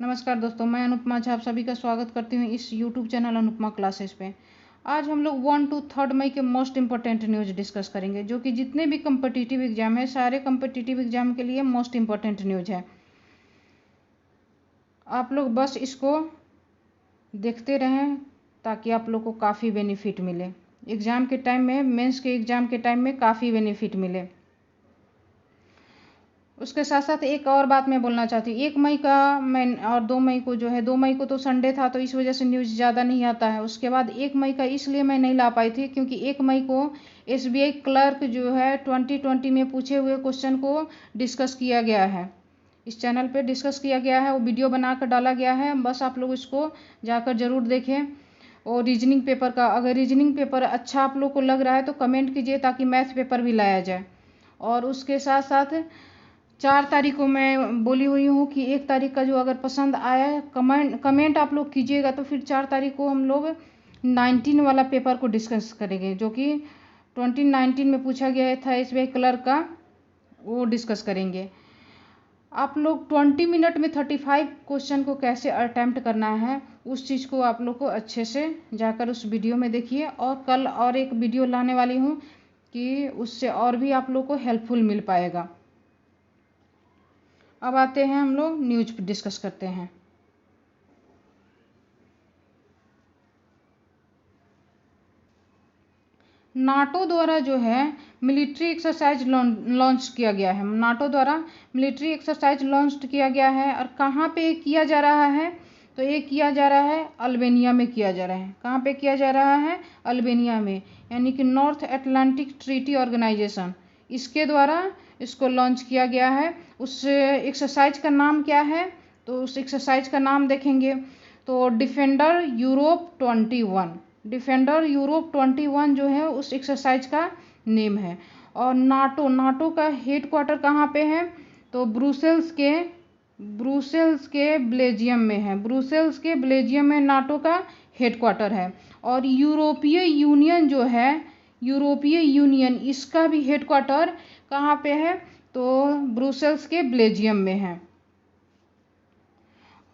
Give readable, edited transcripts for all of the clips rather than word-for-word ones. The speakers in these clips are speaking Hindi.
नमस्कार दोस्तों, मैं अनुपमा झा आप सभी का स्वागत करती हूँ इस YouTube चैनल अनुपमा क्लासेस पे। आज हम लोग 1 to 3 मई के मोस्ट इम्पोर्टेंट न्यूज़ डिस्कस करेंगे, जो कि जितने भी कम्पिटिटिव एग्जाम है सारे कम्पिटिटिव एग्जाम के लिए मोस्ट इम्पोर्टेंट न्यूज़ है। आप लोग बस इसको देखते रहें ताकि आप लोग को काफ़ी बेनिफिट मिले। एग्ज़ाम के टाइम में, मेंस के एग्ज़ाम के टाइम में काफ़ी बेनिफिट मिले। उसके साथ साथ एक और बात मैं बोलना चाहती हूँ। 1 मई का मैं और 2 मई को जो है, 2 मई को तो संडे था तो इस वजह से न्यूज़ ज़्यादा नहीं आता है। उसके बाद 1 मई का इसलिए मैं नहीं ला पाई थी क्योंकि 1 मई को SBI क्लर्क जो है 2020 में पूछे हुए क्वेश्चन को डिस्कस किया गया है। इस चैनल पे डिस्कस किया गया है, वो वीडियो बना कर डाला गया है। बस आप लोग इसको जाकर ज़रूर देखें। और रीजनिंग पेपर का, अगर रीजनिंग पेपर अच्छा आप लोग को लग रहा है तो कमेंट कीजिए ताकि मैथ पेपर भी लाया जाए। और उसके साथ साथ 4 तारीख को मैं बोली हुई हूँ कि 1 तारीख का जो अगर पसंद आया कमेंट आप लोग कीजिएगा, तो फिर 4 तारीख को हम लोग 19 वाला पेपर को डिस्कस करेंगे, जो कि 2019 में पूछा गया था SBI क्लर्क का, वो डिस्कस करेंगे। आप लोग 20 मिनट में 35 क्वेश्चन को कैसे अटेम्प्ट करना है उस चीज़ को आप लोग को अच्छे से जाकर उस वीडियो में देखिए। और कल और एक वीडियो लाने वाली हूँ कि उससे और भी आप लोग को हेल्पफुल मिल पाएगा। अब आते हैं, हम लोग न्यूज डिस्कस करते हैं। नाटो द्वारा जो है मिलिट्री एक्सरसाइज लॉन्च किया गया है। नाटो द्वारा मिलिट्री एक्सरसाइज लॉन्च किया गया है। और कहाँ पे किया जा रहा है? तो ये किया जा रहा है अल्बानिया में किया जा रहा है। कहाँ पे किया जा रहा है? अल्बानिया में, यानी कि नॉर्थ अटलांटिक ट्रीटी ऑर्गेनाइजेशन, इसके द्वारा इसको लॉन्च किया गया है। उस एक्सरसाइज का नाम क्या है? तो उस एक्सरसाइज का नाम देखेंगे तो डिफेंडर यूरोप 21, डिफेंडर यूरोप 21 जो है उस एक्सरसाइज का नेम है। और नाटो का हेड क्वार्टर कहाँ पे है? तो ब्रुसेल्स के बेल्जियम में है। ब्रुसेल्स के बेल्जियम में नाटो का हेड क्वार्टर है। और यूरोपीय यूनियन जो है, यूरोपीय यूनियन, इसका भी हेड क्वार्टर कहाँ पे है? तो ब्रुसेल्स के बेल्जियम में है।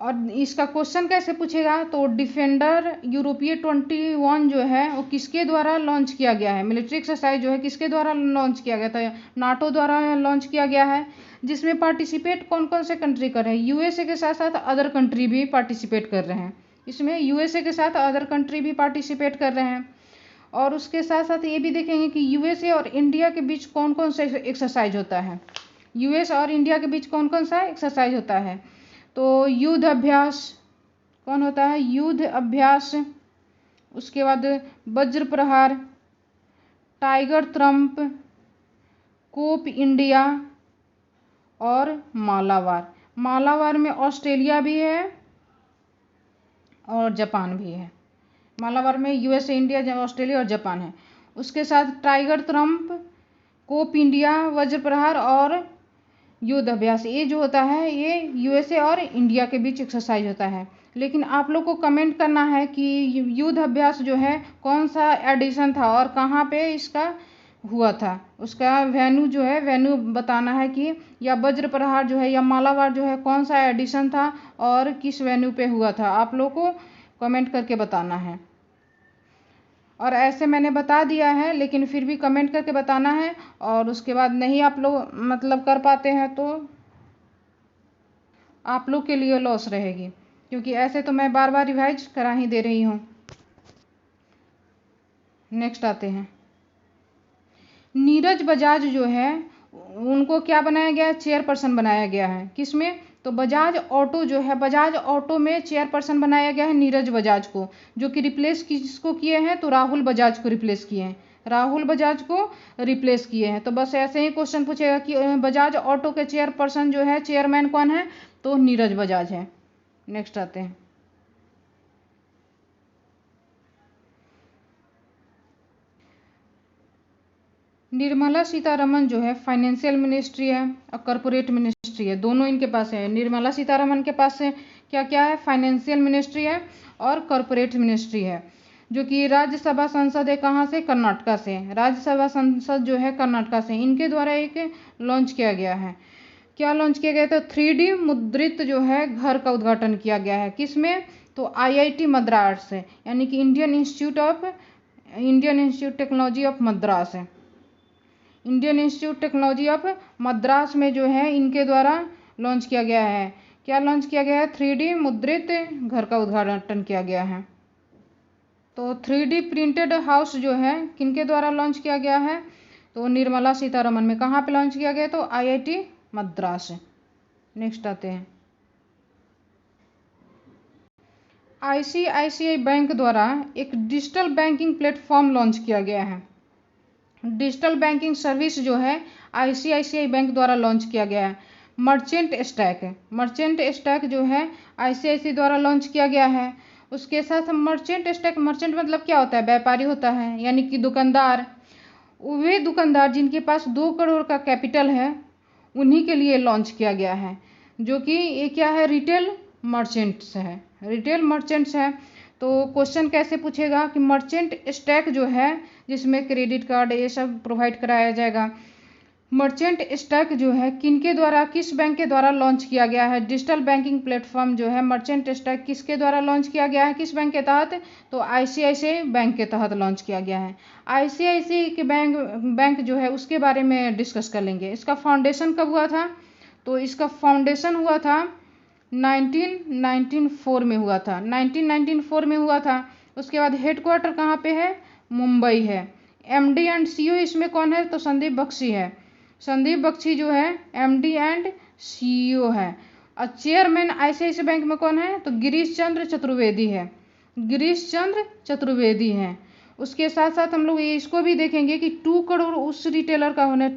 और इसका क्वेश्चन कैसे पूछेगा? तो डिफेंडर यूरोपीय 21 जो है वो किसके द्वारा लॉन्च किया गया है? मिलिट्री एक्सरसाइज जो है किसके द्वारा लॉन्च किया गया था? नाटो द्वारा लॉन्च किया गया है। जिसमें पार्टिसिपेट कौन कौन से कंट्री कर रहे हैं? यूएसए के साथ साथ अदर कंट्री भी पार्टिसिपेट कर रहे हैं। इसमें यूएसए के साथ अदर कंट्री भी पार्टिसिपेट कर रहे हैं। और उसके साथ साथ ये भी देखेंगे कि यूएसए और इंडिया के बीच कौन कौन सा एक्सरसाइज होता है। यूएस और इंडिया के बीच कौन कौन सा एक्सरसाइज होता है? तो युद्ध अभ्यास कौन होता है? युद्ध अभ्यास। उसके बाद वज्र प्रहार, टाइगर ट्रम्प, कोप इंडिया और मालाबार। मालाबार में ऑस्ट्रेलिया भी है और जापान भी है। मालाबार में यूएसए, इंडिया, ऑस्ट्रेलिया और जापान है। उसके साथ टाइगर ट्रम्प, कोप इंडिया, वज्र प्रहार और युद्ध अभ्यास, ये जो होता है ये यूएसए और इंडिया के बीच एक्सरसाइज होता है। लेकिन आप लोग को कमेंट करना है कि युद्ध अभ्यास जो है कौन सा एडिशन था और कहाँ पे इसका हुआ था। उसका वेन्यू जो है, वेन्यू बताना है कि या वज्र प्रहार जो है या मालाबार जो है कौन सा एडिशन था और किस वेन्यू पे हुआ था। आप लोग को कमेंट करके बताना है। और ऐसे मैंने बता दिया है, लेकिन फिर भी कमेंट करके बताना है। और उसके बाद नहीं आप लोग मतलब कर पाते हैं तो आप लोग के लिए लॉस रहेगी, क्योंकि ऐसे तो मैं बार बार रिवाइज करा ही दे रही हूँ। नेक्स्ट आते हैं, नीरज बजाज जो है उनको क्या बनाया गया है? चेयरपर्सन बनाया गया है। किसमें? तो बजाज ऑटो जो है, बजाज ऑटो में चेयरपर्सन बनाया गया है नीरज बजाज को, जो कि रिप्लेस किसको किए हैं? तो राहुल बजाज को रिप्लेस किए हैं। राहुल बजाज को रिप्लेस किए हैं। तो बस ऐसे ही क्वेश्चन पूछेगा कि बजाज ऑटो के चेयरपर्सन जो है, चेयरमैन कौन है? तो नीरज बजाज है। नेक्स्ट आते हैं, निर्मला सीतारमन जो है फाइनेंशियल मिनिस्ट्री है और कॉरपोरेट मिनिस्ट्री है, दोनों इनके पास है। निर्मला सीतारमन के पास है क्या क्या है? फाइनेंशियल मिनिस्ट्री है और कॉरपोरेट मिनिस्ट्री है, जो कि राज्यसभा संसद है। कहाँ से? कर्नाटका से। राज्यसभा संसद जो है कर्नाटका से, इनके द्वारा एक लॉन्च किया गया है। क्या लॉन्च किया गया? तो 3D मुद्रित जो है घर का उद्घाटन किया गया है। किसमें? तो IIT मद्रास से, यानी कि Indian Institute Technology of Madras है। Indian Institute Technology of Madras में जो है इनके द्वारा लॉन्च किया गया है। क्या लॉन्च किया गया है? 3D मुद्रित घर का उद्घाटन किया गया है। तो 3D प्रिंटेड हाउस जो है किनके द्वारा लॉन्च किया गया है? तो निर्मला सीतारमन में। कहाँ पे लॉन्च किया गया? तो IIT मद्रास। नेक्स्ट आते हैं, ICICI बैंक द्वारा एक डिजिटल बैंकिंग प्लेटफॉर्म लॉन्च किया गया है। डिजिटल बैंकिंग सर्विस जो है ICICI बैंक द्वारा लॉन्च किया गया है। मर्चेंट स्टैक जो है ICICI द्वारा लॉन्च किया गया है। उसके साथ मर्चेंट मतलब क्या होता है? व्यापारी होता है, यानी कि दुकानदार। वे दुकानदार जिनके पास 2 करोड़ का कैपिटल है उन्हीं के लिए लॉन्च किया गया है, जो कि ये क्या है? रिटेल मर्चेंट्स है। तो क्वेश्चन कैसे पूछेगा कि मर्चेंट स्टैक जो है जिसमें क्रेडिट कार्ड ये सब प्रोवाइड कराया जाएगा, मर्चेंट स्टैक जो है किनके द्वारा, किस बैंक के द्वारा लॉन्च किया गया है? डिजिटल बैंकिंग प्लेटफॉर्म जो है मर्चेंट स्टैक किसके द्वारा लॉन्च किया गया है? किस बैंक के तहत? तो ICICI बैंक के तहत लॉन्च किया गया है। ICICI के बैंक जो है उसके बारे में डिस्कस कर लेंगे। इसका फाउंडेशन कब हुआ था? तो इसका फाउंडेशन हुआ था 1994 में हुआ था। 1994 में हुआ था। उसके बाद हेडक्वार्टर कहाँ पे है? मुंबई है। MD एंड CEO इसमें कौन है? तो संदीप बख्शी है। संदीप बख्शी जो है MD एंड CEO है। और चेयरमैन ICICI बैंक में कौन है? तो गिरीश चंद्र चतुर्वेदी है। उसके साथ साथ हम लोग इसको भी देखेंगे कि 2 करोड़ उस रिटेलर का होने,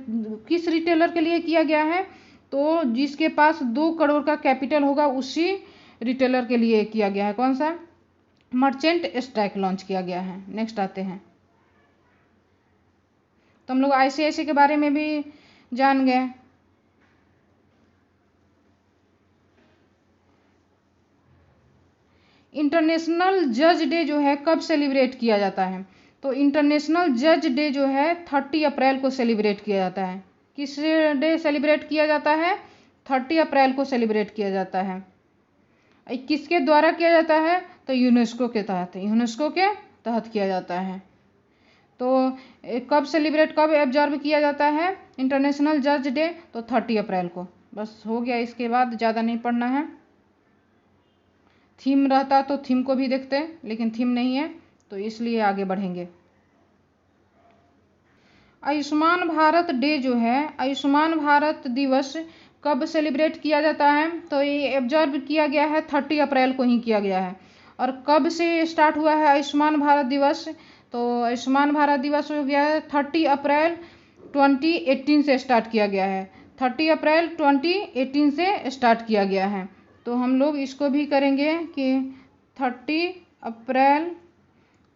किस रिटेलर के लिए किया गया है? तो जिसके पास 2 करोड़ का कैपिटल होगा उसी रिटेलर के लिए किया गया है। कौन सा? मर्चेंट स्टैक लॉन्च किया गया है। नेक्स्ट आते हैं, तो हम लोग ICICI के बारे में भी जान गए। इंटरनेशनल जज डे जो है कब सेलिब्रेट किया जाता है? तो इंटरनेशनल जज डे जो है 30 अप्रैल को सेलिब्रेट किया जाता है। किस डे सेलिब्रेट किया जाता है? 30 अप्रैल को सेलिब्रेट किया जाता है। किसके द्वारा किया जाता है? तो यूनेस्को के तहत किया जाता है। तो कब ऑब्जर्व किया जाता है इंटरनेशनल जज डे? तो 30 अप्रैल को। बस हो गया, इसके बाद ज़्यादा नहीं पढ़ना है। थीम रहता तो थीम को भी देखते, लेकिन थीम नहीं है तो इसलिए आगे बढ़ेंगे। आयुष्मान भारत डे जो है, आयुष्मान भारत दिवस कब सेलिब्रेट किया जाता है? तो ये ऑब्जर्व किया गया है 30 अप्रैल को ही किया गया है। और कब से स्टार्ट हुआ है आयुष्मान भारत दिवस? तो आयुष्मान भारत दिवस हो गया है 30 अप्रैल 2018 से स्टार्ट किया गया है। 30 अप्रैल 2018 से स्टार्ट किया गया है। तो हम लोग इसको भी करेंगे कि 30 अप्रैल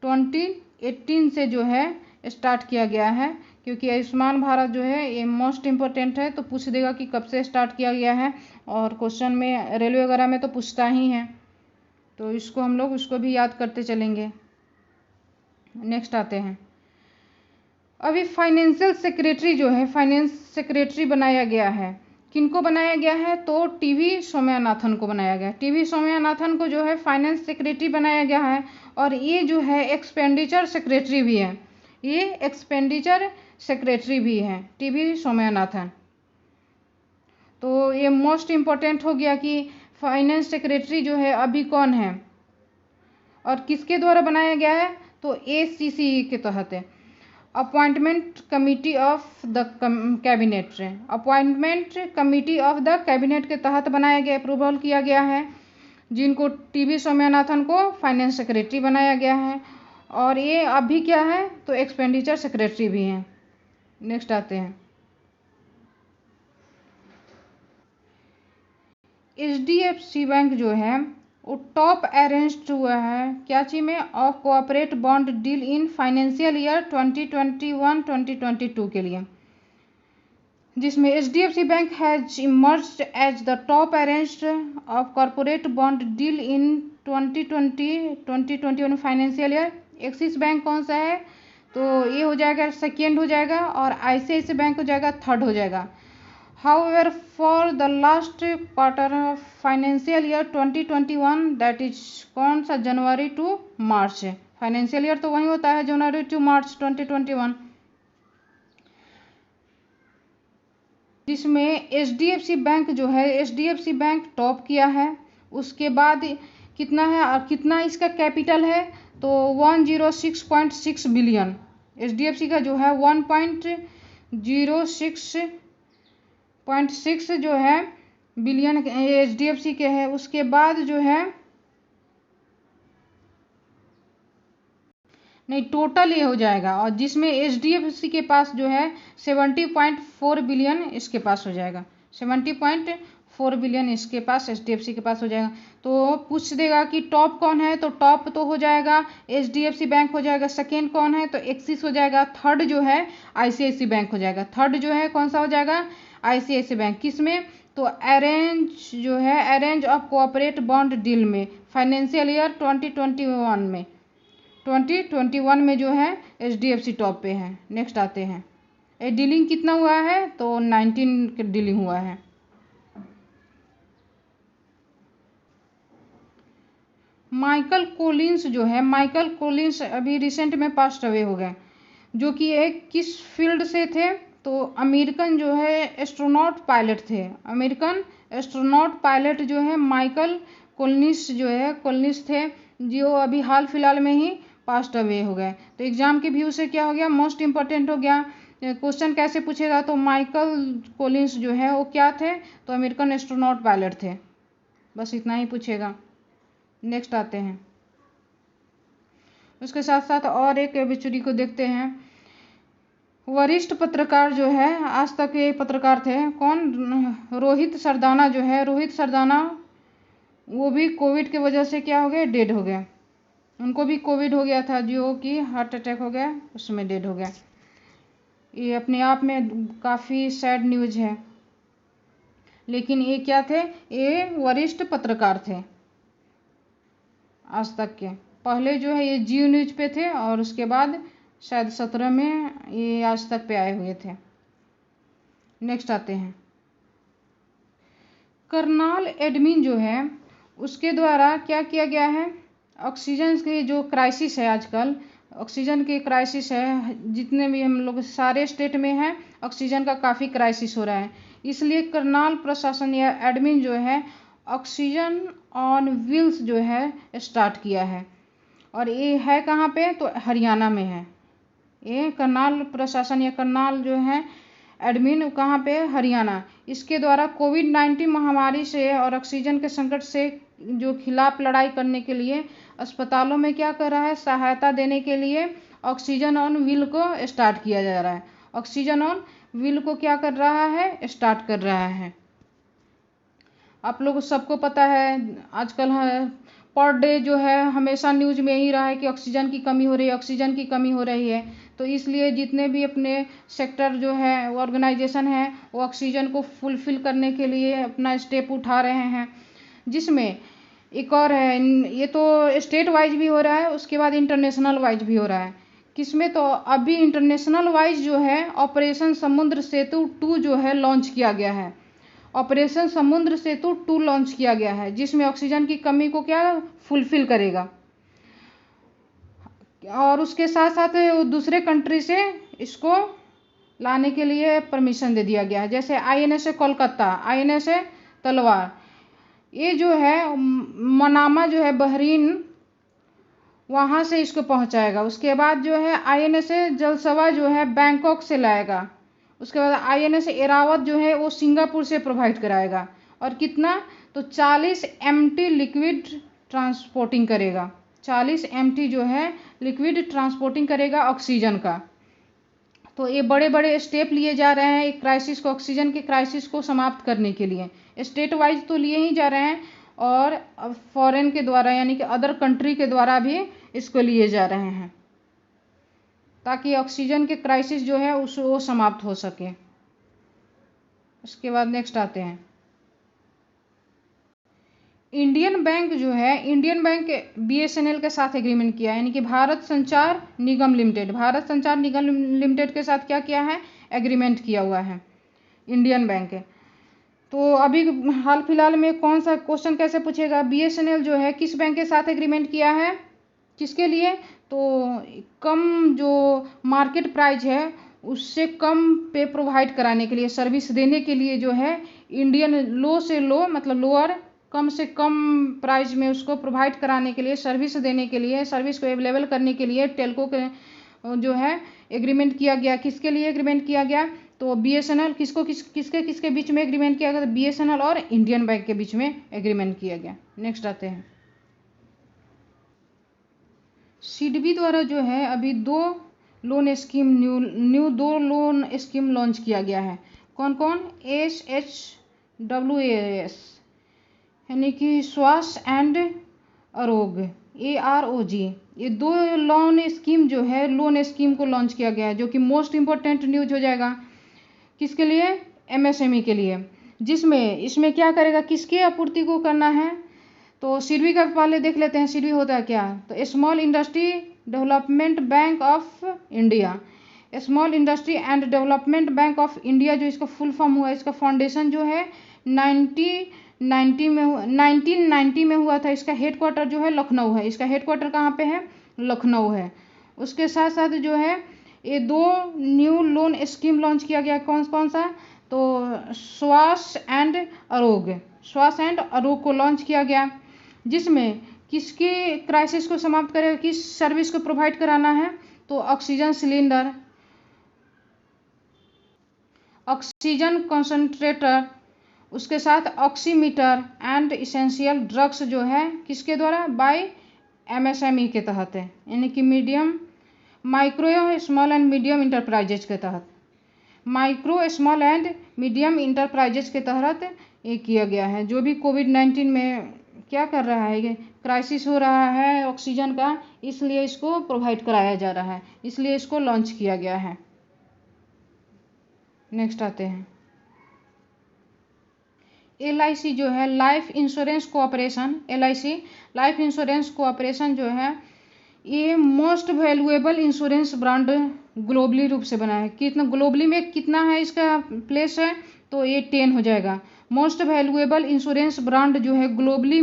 2018 से जो है स्टार्ट किया गया है, क्योंकि आयुष्मान भारत जो है ये मोस्ट इम्पोर्टेंट है। तो पूछ देगा कि कब से स्टार्ट किया गया है, और क्वेश्चन में रेलवे वगैरह में तो पूछता ही है, तो इसको हम लोग उसको भी याद करते चलेंगे। नेक्स्ट आते हैं, अभी फाइनेंशियल सेक्रेटरी जो है, फाइनेंस सेक्रेटरी बनाया गया है। किनको बनाया गया है? तो TV सोमयानाथन को बनाया गया। TV सोमयानाथन को जो है फाइनेंस सेक्रेटरी बनाया गया है। और ये जो है एक्सपेंडिचर सेक्रेटरी भी है, TV सोमयानाथन। तो ये मोस्ट इम्पोर्टेंट हो गया कि फाइनेंस सेक्रेटरी जो है अभी कौन है और किसके द्वारा बनाया गया है? तो ACCE के तहत है। Appointment committee of the cabinet के तहत बनाया गया, अप्रूवल किया गया है, जिनको TV सोमयानाथन को फाइनेंस सेक्रेटरी बनाया गया है। और ये अभी क्या है? तो एक्सपेंडिचर सेक्रेटरी भी हैं। नेक्स्ट आते हैं, HDFC बैंक जो है वो टॉप अरेंज्ड हुआ है क्या चीज में? Of cooperate bond deal in financial year 2021-2022 के लिए, जिसमें HDFC bank has emerged as the top arranged of corporate bond deal in 2020-2021 financial year. Axis bank कौन सा है? तो ये हो जाएगा सेकेंड हो जाएगा, और ICICI बैंक हो जाएगा थर्ड हो जाएगा। However, for the last quarter of financial year 2021, that is कौन सा, जनवरी टू मार्च है, फाइनेंशियल ईयर तो वही होता है जनवरी टू मार्च 2021, जिसमें HDFC बैंक जो है, HDFC बैंक टॉप किया है। उसके बाद कितना है और कितना इसका कैपिटल है, तो 106.6 बिलियन HDFC का जो है 1.06.6 जो है बिलियन HDFC के है। उसके बाद जो है नहीं, टोटल ये हो जाएगा, और जिसमें HDFC के पास जो है 70.4 बिलियन इसके पास हो जाएगा, 70.4 बिलियन इसके पास HDFC के पास हो जाएगा। तो पूछ देगा कि टॉप कौन है, तो टॉप तो हो जाएगा HDFC बैंक हो जाएगा, सेकेंड कौन है तो एक्सिस हो जाएगा, थर्ड जो है ICICI बैंक हो जाएगा, थर्ड जो है कौन सा हो जाएगा ICICI बैंक। किस में, तो अरेंज जो है, arrange of cooperate bond deal में, फाइनेंशियल ईयर 2021 में जो है HDFC टॉप पे है। नेक्स्ट आते हैं, ये डीलिंग कितना हुआ है, तो 19 डीलिंग हुआ है। माइकल कोलिंस जो है, माइकल कोलिंस अभी रिसेंट में पास्ट अवे हो गए, जो कि एक किस फील्ड से थे, तो अमेरिकन जो है एस्ट्रोनॉट पायलट थे, अमेरिकन एस्ट्रोनॉट पायलट जो है माइकल कोलिंस जो है, कोलिंस थे, जो अभी हाल फिलहाल में ही पास्ट अवे हो गए। तो एग्जाम के व्यू से क्या हो गया, मोस्ट इंपॉर्टेंट हो गया। क्वेश्चन कैसे पूछेगा, तो माइकल कोलिंस जो है वो क्या थे, तो अमेरिकन एस्ट्रोनॉट पायलट थे, बस इतना ही पूछेगा। नेक्स्ट आते हैं, उसके साथ साथ और एक ओबेचुरी को देखते हैं। वरिष्ठ पत्रकार जो है, आज तक ये पत्रकार थे, कौन, रोहित सरदाना जो है, रोहित सरदाना, वो भी कोविड की वजह से क्या हो गए, डेड हो गए। उनको भी कोविड हो गया था, जो कि हार्ट अटैक हो गया, उसमें डेड हो गया। ये अपने आप में काफ़ी सैड न्यूज़ है, लेकिन ये क्या थे, ये वरिष्ठ पत्रकार थे आज तक के। पहले जो है ये जियो न्यूज़ पे थे, और उसके बाद शायद 17 में ये आज तक पे आए हुए थे। नेक्स्ट आते हैं, करनाल एडमिन जो है, उसके द्वारा क्या किया गया है, ऑक्सीजन की जो क्राइसिस है आजकल, ऑक्सीजन की क्राइसिस है, जितने भी हम लोग सारे स्टेट में है, ऑक्सीजन का काफ़ी क्राइसिस हो रहा है, इसलिए करनाल प्रशासन या एडमिन जो है ऑक्सीजन ऑन व्हील्स जो है स्टार्ट किया है। और ये है कहाँ पे, तो हरियाणा में है। ये करनाल प्रशासन या करनाल जो है एडमिन कहाँ पे, हरियाणा। इसके द्वारा कोविड-19 महामारी से और ऑक्सीजन के संकट से जो खिलाफ लड़ाई करने के लिए अस्पतालों में क्या कर रहा है, सहायता देने के लिए ऑक्सीजन ऑन व्हील को स्टार्ट किया जा रहा है। ऑक्सीजन ऑन व्हील को क्या कर रहा है, स्टार्ट कर रहा है। आप लोग सबको पता है, आजकल पर डे जो है हमेशा न्यूज़ में ही रहा है कि ऑक्सीजन की कमी हो रही है, ऑक्सीजन की कमी हो रही है। तो इसलिए जितने भी अपने सेक्टर जो है ऑर्गेनाइजेशन है, वो ऑक्सीजन को फुलफिल करने के लिए अपना स्टेप उठा रहे हैं। जिसमें एक और है, ये तो स्टेट वाइज भी हो रहा है, उसके बाद इंटरनेशनल वाइज भी हो रहा है। किसमें, तो अभी इंटरनेशनल वाइज जो है ऑपरेशन समुद्र सेतु 2 जो है लॉन्च किया गया है। ऑपरेशन समुद्र सेतु 2 लॉन्च किया गया है, जिसमें ऑक्सीजन की कमी को क्या फुलफिल करेगा। और उसके साथ साथ दूसरे कंट्री से इसको लाने के लिए परमिशन दे दिया गया है, जैसे INS कोलकाता, INS तलवार, ये जो है मनामा जो है बहरीन, वहाँ से इसको पहुँचाएगा। उसके बाद जो है INS जलसवा जो है बैंकॉक से लाएगा। उसके बाद INS एरावत जो है वो सिंगापुर से प्रोवाइड कराएगा। और कितना, तो 40 MT लिक्विड ट्रांसपोर्टिंग करेगा, 40 MT जो है लिक्विड ट्रांसपोर्टिंग करेगा ऑक्सीजन का। तो ये बड़े बड़े स्टेप लिए जा रहे हैं एक क्राइसिस को, ऑक्सीजन के क्राइसिस को समाप्त करने के लिए। स्टेट वाइज तो लिए ही जा रहे हैं, और फॉरेन के द्वारा यानी कि अदर कंट्री के द्वारा भी इसको लिए जा रहे हैं, ताकि ऑक्सीजन के क्राइसिस जो है वो समाप्त हो सके। उसके बाद नेक्स्ट आते हैं, इंडियन बैंक जो है, इंडियन बैंक BSNL के साथ एग्रीमेंट किया है, यानी कि भारत संचार निगम लिमिटेड, भारत संचार निगम लिमिटेड के साथ क्या किया है, एग्रीमेंट किया हुआ है इंडियन बैंक। तो अभी हाल फिलहाल में कौन सा क्वेश्चन कैसे पूछेगा, BSNL जो है किस बैंक के साथ एग्रीमेंट किया है, किसके लिए, तो कम जो मार्केट प्राइस है उससे कम पे प्रोवाइड कराने के लिए, सर्विस देने के लिए जो है इंडियन लो से लो मतलब लोअर, कम से कम प्राइस में उसको प्रोवाइड कराने के लिए, सर्विस देने के लिए, सर्विस को अवेलेबल करने के लिए टेलको के जो है एग्रीमेंट किया गया। किसके लिए एग्रीमेंट किया गया, तो BSNL किसके बीच में एग्रीमेंट किया गया, तो BSNL और इंडियन बैंक के बीच में एग्रीमेंट किया गया। नेक्स्ट आते हैं, सिडबी द्वारा जो है अभी दो लोन स्कीम लॉन्च किया गया है। कौन कौन, SHWAS यानी कि स्वास्थ्य एंड आरोग्य, AROG, ये दो लोन स्कीम को लॉन्च किया गया है, जो कि मोस्ट इम्पोर्टेंट न्यूज हो जाएगा। किसके लिए, MSME के लिए, जिसमें इसमें क्या करेगा, किसकी आपूर्ति को करना है, तो सिडबी का पहले देख लेते हैं। सिडबी होता है क्या, तो small industry development bank of India, small industry and development bank of India जो इसका फुल फॉर्म हुआ है, इसका फाउंडेशन जो है 1990 में हुआ था। इसका हेडक्वार्टर जो है लखनऊ है। इसका हेडक्वार्टर कहाँ पे है, लखनऊ है। उसके साथ साथ जो है ये दो न्यू लोन स्कीम लॉन्च किया गया। कौन कौन सा, तो स्वास्थ्य एंड आरोग्य को लॉन्च किया गया, जिसमें किसकी क्राइसिस को समाप्त करेगा, किस सर्विस को प्रोवाइड कराना है, तो ऑक्सीजन सिलेंडर, ऑक्सीजन कंसंट्रेटर, उसके साथ ऑक्सीमीटर एंड इसेंशियल ड्रग्स जो है किसके द्वारा, बाय MSME के तहत है, यानी कि micro small and medium enterprises के तहत, micro small and medium enterprises के तहत ये किया गया है। जो भी कोविड-19 में क्या कर रहा है, ये क्राइसिस हो रहा है ऑक्सीजन का, इसलिए इसको प्रोवाइड कराया जा रहा है, इसलिए इसको लॉन्च किया गया है। नेक्स्ट आते हैं, LIC जो है life insurance cooperation, LIC life insurance cooperation जो है ये most valuable insurance brand globally रूप से बना है। कितना ग्लोबली में कितना है इसका प्लेस है, तो ये 10 हो जाएगा। मोस्ट वैल्यूएबल इंश्योरेंस ब्रांड जो है ग्लोबली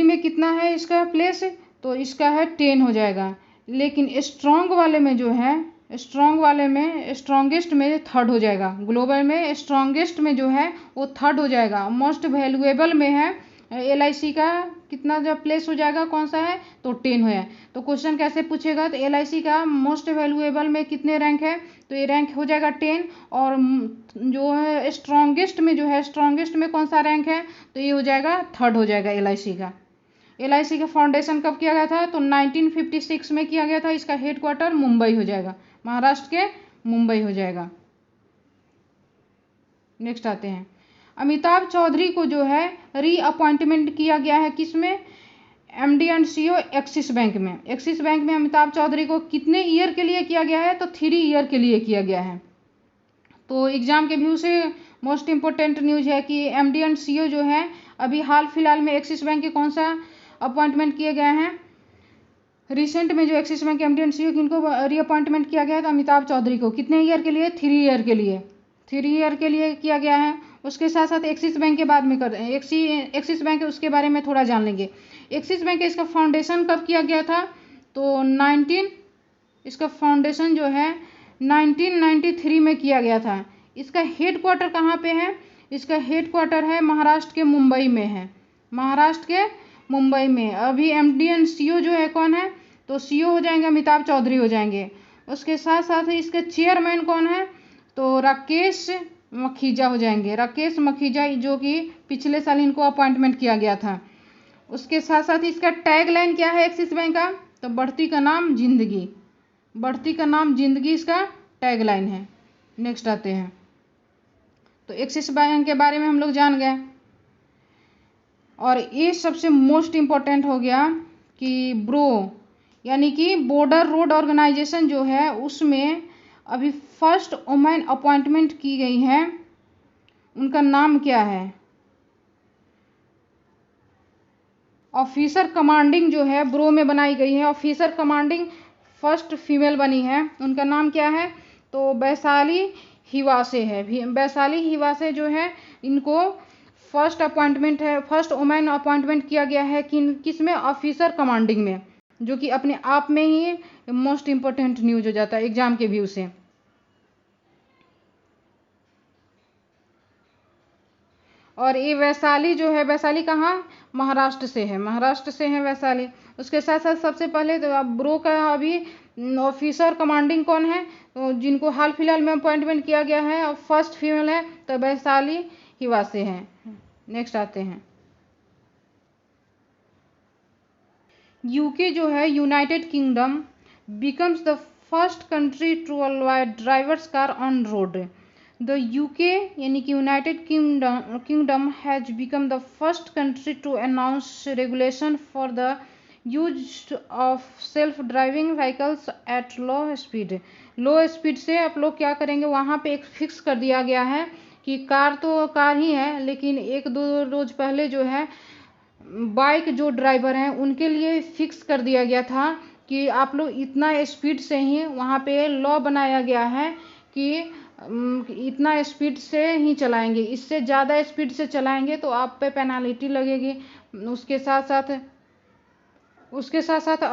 में कितना है इसका प्लेस, तो इसका है 10 हो जाएगा। लेकिन स्ट्रॉन्ग वाले में जो है, स्ट्रॉन्गेस्ट में 3rd हो जाएगा। ग्लोबल में स्ट्रॉन्गेस्ट में जो है वो 3rd हो जाएगा। मोस्ट वैल्यूएबल में है LIC का कितना जब प्लेस हो जाएगा, कौन सा है, तो 10 है। तो क्वेश्चन कैसे पूछेगा, तो LIC का मोस्ट वैल्यूएबल में कितने रैंक है, तो ये रैंक हो जाएगा 10। और जो है स्ट्रॉन्गेस्ट में कौन सा रैंक है, तो ये हो जाएगा 3rd हो जाएगा LIC का। LIC का फाउंडेशन कब किया गया था, तो 1956 में किया गया था। इसका हेडक्वार्टर मुंबई हो जाएगा, महाराष्ट्र के मुंबई हो जाएगा। नेक्स्ट आते हैं, अमिताभ चौधरी को जो है रीअपॉइंटमेंट किया गया है किसमें, MD and CEO axis bank में। एक्सिस बैंक में अमिताभ चौधरी को कितने ईयर के लिए किया गया है, तो 3 ईयर के लिए किया गया है। तो एग्जाम के व्यू से मोस्ट इंपॉर्टेंट न्यूज है कि MD एंड CEO जो है अभी हाल फिलहाल में एक्सिस बैंक के कौन सा अपॉइंटमेंट किए गए हैं, रिसेंट में जो एक्सिस बैंक के MD एंड CEO किनको रीअपॉइंटमेंट किया गया है, तो अमिताभ चौधरी को कितने ईयर के लिए, 3 ईयर के लिए, 3 ईयर के लिए किया गया है। उसके साथ साथ एक्सिस बैंक के बाद में एक्सिस बैंक उसके बारे में थोड़ा जान लेंगे। एक्सिस बैंक इसका फाउंडेशन कब किया गया था, तो इसका फाउंडेशन जो है 1993 में किया गया था। इसका हेडक्वार्टर कहाँ पे है, इसका हेडक्वार्टर है महाराष्ट्र के मुंबई में है, महाराष्ट्र के मुंबई में। अभी MD एंड CEO जो है कौन है, तो CEO हो जाएंगे अमिताभ चौधरी हो जाएंगे। उसके साथ साथ इसके चेयरमैन कौन है, तो राकेश मखीजा हो जाएंगे, राकेश मखीजा, जो कि पिछले साल इनको अपॉइंटमेंट किया गया था। उसके साथ साथ इसका टैग लाइन क्या है एक्सिस बैंक का, तो बढ़ती का नाम जिंदगी इसका टैग लाइन है। नेक्स्ट आते हैं, तो एक्सिस बैंक के बारे में हम लोग जान गए। और ये सबसे मोस्ट इम्पोर्टेंट हो गया कि ब्रो यानी कि बॉर्डर रोड ऑर्गेनाइजेशन जो है उसमें अभी फर्स्ट वुमेन अपॉइंटमेंट की गई है, उनका नाम क्या है, ऑफिसर कमांडिंग जो है ब्रो में बनाई गई है, ऑफिसर कमांडिंग फर्स्ट फीमेल बनी है, उनका नाम क्या है, तो वैशाली हिवासे है। वैशाली हिवासे जो है, इनको फर्स्ट अपॉइंटमेंट है, फर्स्ट वुमेन अपॉइंटमेंट किया गया है किसमें, ऑफिसर कमांडिंग में, जो कि अपने आप में ही मोस्ट इम्पोर्टेंट न्यूज हो जाता है एग्जाम के व्यू से। और ये वैशाली जो है, वैशाली कहाँ, महाराष्ट्र से है, महाराष्ट्र से है वैशाली। उसके साथ साथ सबसे पहले तो अब ब्रो का अभी ऑफिसर कमांडिंग कौन है, तो जिनको हाल फिलहाल में अपॉइंटमेंट किया गया है और फर्स्ट फीमेल है, तो वैशाली हिवासे हैं। नेक्स्ट आते हैं, यूके जो है, United Kingdom becomes the first country to allow drivers car on road. The UK यानी कि United Kingdom has become the first country to announce regulation for the use of self driving vehicles at low speed. Low speed से आप लोग क्या करेंगे, वहाँ पे एक फिक्स कर दिया गया है कि कार तो कार ही है, लेकिन एक दो रोज पहले जो है बाइक जो ड्राइवर हैं उनके लिए फिक्स कर दिया गया था कि आप लोग इतना स्पीड से ही, वहाँ पे लॉ बनाया गया है कि इतना स्पीड से ही चलाएंगे, इससे ज़्यादा स्पीड से चलाएंगे तो आप पे पेनाल्टी लगेगी। उसके साथ साथ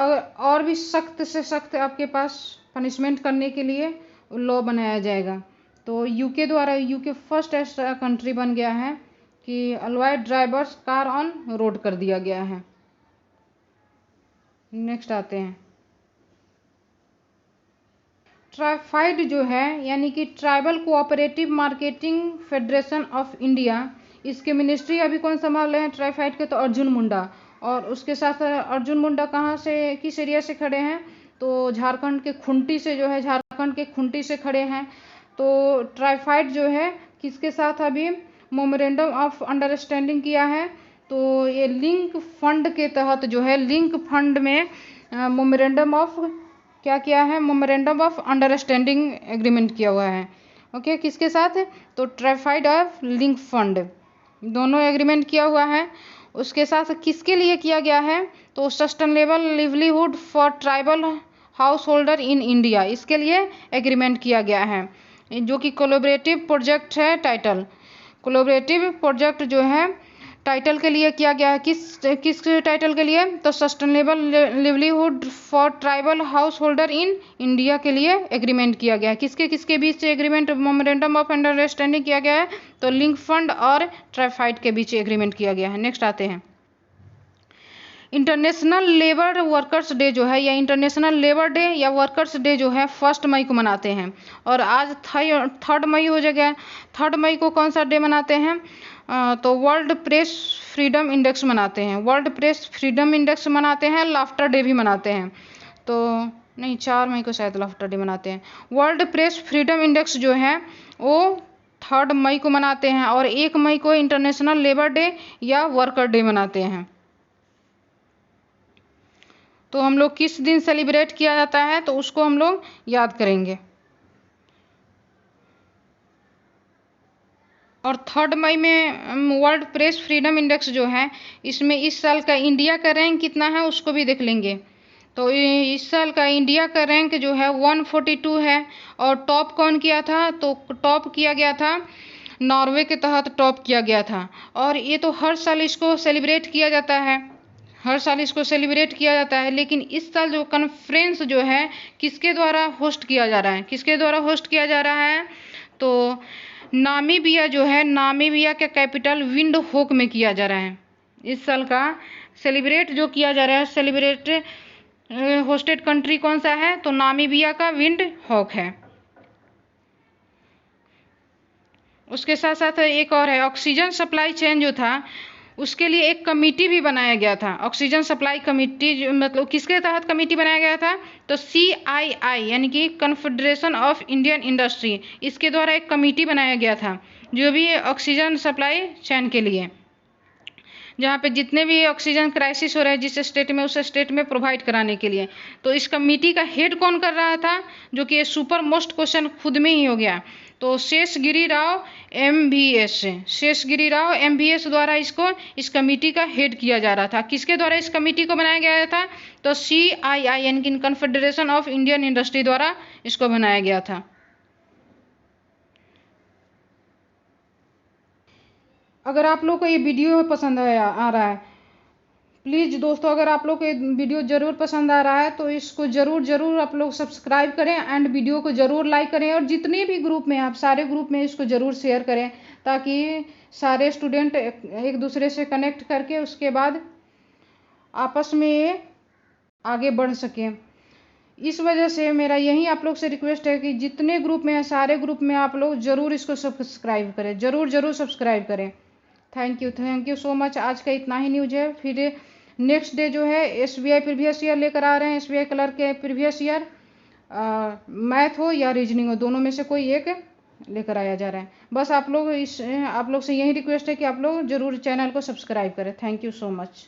और भी सख्त से सख्त आपके पास पनिशमेंट करने के लिए लॉ बनाया जाएगा। तो यूके द्वारा, यूके फर्स्ट ऐसा कंट्री बन गया है कि allowed drivers car on road कर दिया गया है। नेक्स्ट आते हैं, ट्राइफाइड जो है यानी कि tribal cooperative marketing federation of India, इसके मिनिस्ट्री अभी कौन संभाल रहे हैं ट्राइफाइड के, तो अर्जुन मुंडा। और उसके साथ अर्जुन मुंडा कहाँ से, किस एरिया से खड़े हैं, तो झारखंड के खुंटी से जो है, झारखंड के खुंटी से खड़े हैं। तो ट्राइफाइड जो है किसके साथ अभी मेमोरेंडम ऑफ अंडरस्टैंडिंग किया है, तो ये लिंक फंड के तहत जो है, लिंक फंड में मेमोरेंडम ऑफ क्या किया है, मेमोरेंडम ऑफ अंडरस्टैंडिंग एग्रीमेंट किया हुआ है। ओके, किसके साथ, तो ट्राइफाइड और लिंक फंड दोनों एग्रीमेंट किया हुआ है। उसके साथ किसके लिए किया गया है, तो sustainable livelihood for tribal house holder in India, इसके लिए एग्रीमेंट किया गया है, जो कि कोलैबोरेटिव प्रोजेक्ट है। टाइटल कोलैबोरेटिव प्रोजेक्ट जो है टाइटल के लिए किया गया है, किस टाइटल के लिए, तो sustainable livelihood for tribal house holder in India के लिए एग्रीमेंट किया गया है। किसके बीच से एग्रीमेंट, मेमोरेंडम ऑफ अंडरस्टैंडिंग किया गया है, तो लिंक फंड और ट्राइफाइड के बीच एग्रीमेंट किया गया है। नेक्स्ट आते हैं, इंटरनेशनल लेबर वर्कर्स डे जो है, या इंटरनेशनल लेबर डे या वर्कर्स डे जो है 1 मई को मनाते हैं। और आज 3 मई हो जाएगा। 3 मई को कौन सा डे मनाते हैं, तो वर्ल्ड प्रेस फ्रीडम इंडेक्स मनाते हैं, वर्ल्ड प्रेस फ्रीडम इंडेक्स मनाते हैं, लाफ्टर डे भी मनाते हैं। तो नहीं, 4 मई को शायद लाफ्टर डे मनाते हैं। वर्ल्ड प्रेस फ्रीडम इंडेक्स जो है वो 3 मई को मनाते हैं, और 1 मई को इंटरनेशनल लेबर डे या वर्कर डे मनाते हैं। तो हम लोग किस दिन सेलिब्रेट किया जाता है, तो उसको हम लोग याद करेंगे। और 3 मई में वर्ल्ड प्रेस फ्रीडम इंडेक्स जो है, इसमें इस साल का इंडिया का रैंक कितना है उसको भी देख लेंगे। तो इस साल का इंडिया का रैंक जो है 142 है। और टॉप कौन किया था, तो टॉप किया गया था नॉर्वे के तहत टॉप किया गया था। और ये तो हर साल इसको सेलिब्रेट किया जाता है, हर साल इसको सेलिब्रेट किया जाता है। लेकिन इस साल जो कॉन्फ्रेंस जो है किसके द्वारा होस्ट किया जा रहा है, किसके द्वारा होस्ट किया जा रहा है, तो नामीबिया जो है, नामीबिया के कैपिटल विंड होक में किया जा रहा है। इस साल का सेलिब्रेट जो किया जा रहा है, सेलिब्रेट होस्टेड कंट्री कौन सा है, तो नामीबिया का विंड होक है। उसके साथ साथ एक और है, ऑक्सीजन सप्लाई चेन जो था उसके लिए एक कमेटी भी बनाया गया था, ऑक्सीजन सप्लाई कमेटी। मतलब किसके तहत कमेटी बनाया गया था, तो CII यानी कि कन्फेडरेशन ऑफ इंडियन इंडस्ट्री, इसके द्वारा एक कमेटी बनाया गया था जो भी ऑक्सीजन सप्लाई चेन के लिए, जहाँ पे जितने भी ऑक्सीजन क्राइसिस हो रहे हैं जिस स्टेट में, उस स्टेट में प्रोवाइड कराने के लिए। तो इस कमेटी का हेड कौन कर रहा था, जो कि सुपर मोस्ट क्वेश्चन खुद में ही हो गया, तो शेषगिरी राव MVS, शेषगिरी राव MVS द्वारा इसको, इस कमेटी का हेड किया जा रहा था। किसके द्वारा इस कमेटी को बनाया गया था, तो CII यानी कि कन्फेडरेशन ऑफ इंडियन इंडस्ट्री द्वारा इसको बनाया गया था। अगर आप लोग को ये वीडियो पसंद आ रहा है, प्लीज़ दोस्तों, अगर आप लोग को ये वीडियो ज़रूर पसंद आ रहा है तो इसको ज़रूर आप लोग सब्सक्राइब करें एंड वीडियो को ज़रूर लाइक करें, और जितने भी ग्रुप में आप सारे ग्रुप में इसको ज़रूर शेयर करें, ताकि सारे स्टूडेंट एक दूसरे से कनेक्ट करके उसके बाद आपस में आगे बढ़ सकें। इस वजह से मेरा यही आप लोग से रिक्वेस्ट है कि जितने ग्रुप में हैं सारे ग्रुप में आप लोग ज़रूर इसको सब्सक्राइब करें, ज़रूर सब्सक्राइब करें। Thank you so much. आज का इतना ही न्यूज़ है। फिर नेक्स्ट डे जो है SBI प्रीवियस ईयर लेकर आ रहे हैं, SBI क्लर्क के प्रीवियस ईयर, मैथ हो या रीजनिंग हो, दोनों में से कोई एक लेकर आया जा रहा है। बस आप लोग से यही रिक्वेस्ट है कि आप लोग ज़रूर चैनल को सब्सक्राइब करें। Thank you so much.